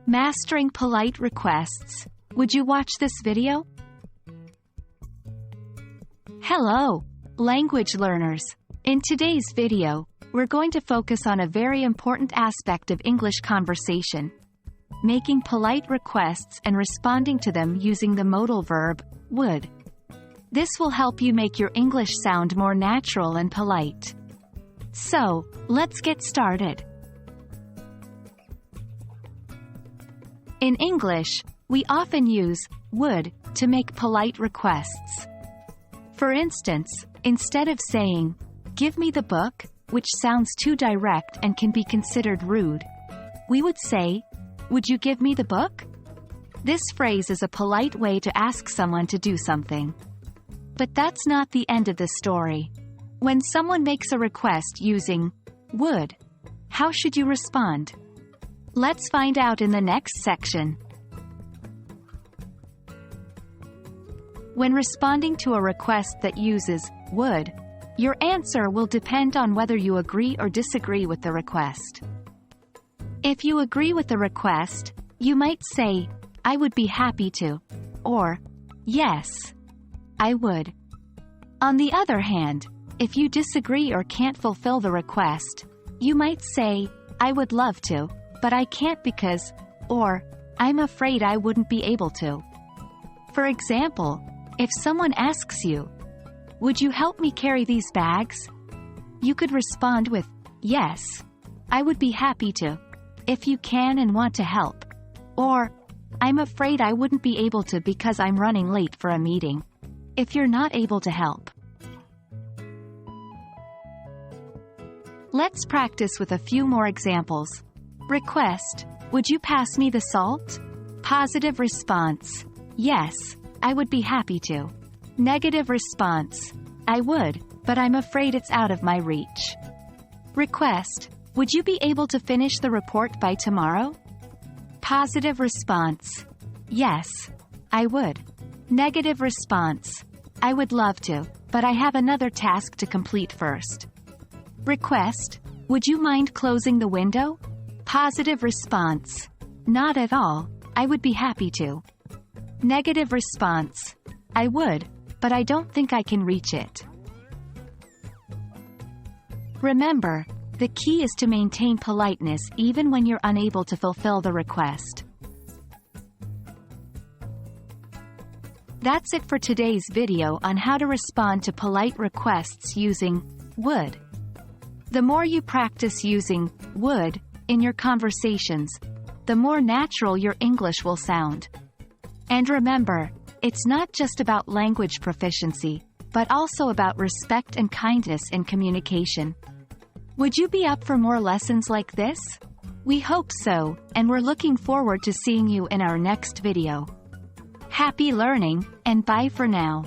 Mastering polite requests. Would you watch this video? Hello, language learners. In today's video, we're going to focus on a very important aspect of English conversation: making polite requests and responding to them using the modal verb, would. This will help you make your English sound more natural and polite. So, let's get started. In English, we often use would to make polite requests. For instance, instead of saying, "Give me the book," which sounds too direct and can be considered rude, we would say, "Would you give me the book?" This phrase is a polite way to ask someone to do something. But that's not the end of the story. When someone makes a request using would, how should you respond? Let's find out in the next section. When responding to a request that uses would, your answer will depend on whether you agree or disagree with the request. If you agree with the request, you might say, "I would be happy to," or, "Yes, I would." On the other hand, if you disagree or can't fulfill the request, you might say, "I would love to, but I can't because," or, "I'm afraid I wouldn't be able to." For example, if someone asks you, "Would you help me carry these bags?" you could respond with, "Yes, I would be happy to, if you can and want to help," or, "I'm afraid I wouldn't be able to because I'm running late for a meeting," if you're not able to help. Let's practice with a few more examples. Request: "Would you pass me the salt?" Positive response: "Yes, I would be happy to." Negative response: "I would, but I'm afraid it's out of my reach." Request: "Would you be able to finish the report by tomorrow?" Positive response: "Yes, I would." Negative response: "I would love to, but I have another task to complete first." Request: "Would you mind closing the window?" Positive response: "Not at all, I would be happy to." Negative response: "I would, but I don't think I can reach it." Remember, the key is to maintain politeness even when you're unable to fulfill the request. That's it for today's video on how to respond to polite requests using would. The more you practice using would in your conversations, the more natural your English will sound. And remember, it's not just about language proficiency, but also about respect and kindness in communication. Would you be up for more lessons like this? We hope so, and we're looking forward to seeing you in our next video. Happy learning, and bye for now.